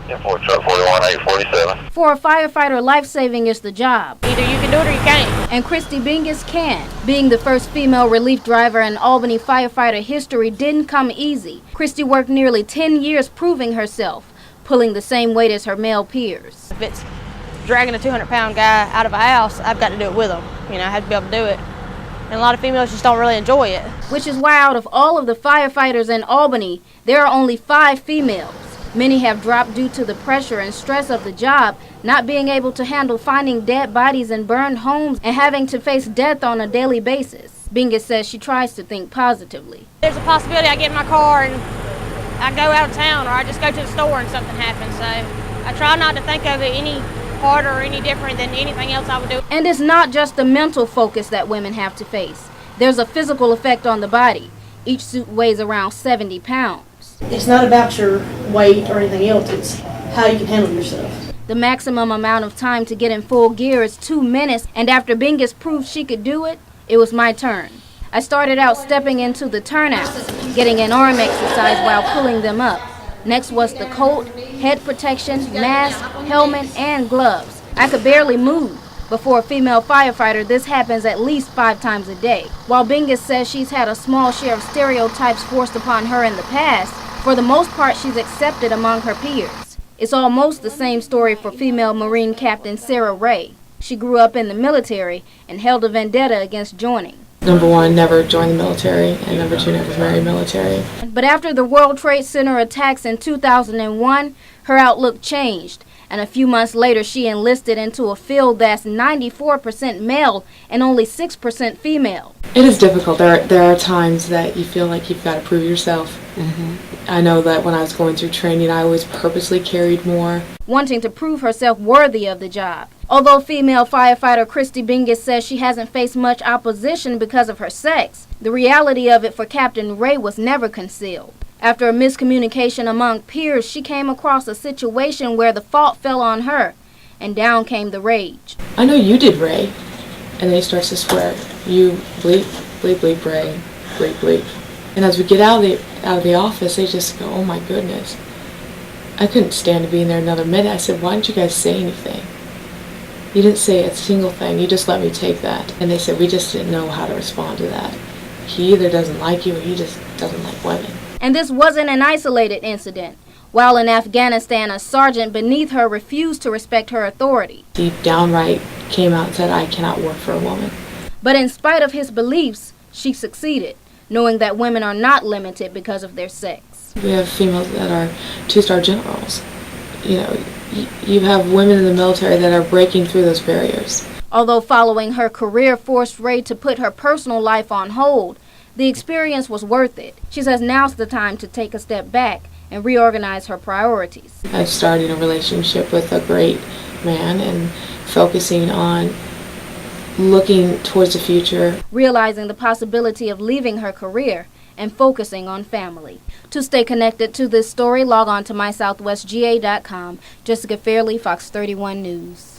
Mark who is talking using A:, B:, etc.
A: Yeah, for truck 41847.
B: For a firefighter, life-saving is the job.
C: Either you can do it or you can't.
B: And Christy Bingus can. Being the first female relief driver in Albany firefighter history didn't come easy. Christy worked nearly 10 years proving herself, pulling the same weight as her male peers.
C: If it's dragging a 200-pound guy out of a house, I've got to do it with him. You know, I have to be able to do it. And a lot of females just don't really enjoy it.
B: Which is why out of all of the firefighters in Albany, there are only 5 females. Many have dropped due to the pressure and stress of the job, not being able to handle finding dead bodies in burned homes and having to face death on a daily basis. Bingus says she tries to think positively.
C: There's a possibility I get in my car and I go out of town, or I just go to the store and something happens. So I try not to think of it any harder or any different than anything else I would do.
B: And it's not just the mental focus that women have to face. There's a physical effect on the body. Each suit weighs around 70 pounds.
D: It's not about your weight or anything else, it's how you can handle yourself.
B: The maximum amount of time to get in full gear is 2 minutes, and after Bingus proved she could do it, it was my turn. I started out stepping into the turnouts, getting an arm exercise while pulling them up. Next was the coat, head protection, mask, helmet, and gloves. I could barely move. But for a female firefighter, this happens at least 5 times a day. While Bingus says she's had a small share of stereotypes forced upon her in the past, for the most part she's accepted among her peers. It's almost the same story for female Marine Captain Sarah Ray. She grew up in the military and held a vendetta against joining.
E: Number 1, never joined the military, and number 2, never married military.
B: But after the World Trade Center attacks in 2001, her outlook changed. And a few months later, she enlisted into a field that's 94% male and only 6% female.
E: It is difficult. There are times that you feel like you've got to prove yourself. I know that when I was going through training, I always purposely carried more.
B: Wanting to prove herself worthy of the job. Although female firefighter Christy Bingus says she hasn't faced much opposition because of her sex, the reality of it for Captain Ray was never concealed. After a miscommunication among peers, she came across a situation where the fault fell on her, and down came the rage.
E: I know you did, Ray. And then he starts to swear. You bleep, bleep, bleep, Ray, bleep, bleep. And as we get out of the office, they just go, oh my goodness. I couldn't stand to be in there another minute. I said, why didn't you guys say anything? You didn't say a single thing. You just let me take that. And they said, we just didn't know how to respond to that. He either doesn't like you or he just doesn't like women.
B: And this wasn't an isolated incident. While in Afghanistan, a sergeant beneath her refused to respect her authority.
E: He downright came out and said, I cannot work for a woman.
B: But in spite of his beliefs, she succeeded, knowing that women are not limited because of their sex.
E: We have females that are 2-star generals. You know, you have women in the military that are breaking through those barriers.
B: Although following her career forced Ray to put her personal life on hold, the experience was worth it. She says now's the time to take a step back and reorganize her priorities.
E: I started a relationship with a great man and focusing on looking towards the future.
B: Realizing the possibility of leaving her career and focusing on family. To stay connected to this story, log on to mysouthwestga.com. Jessica Fairley, Fox 31 News.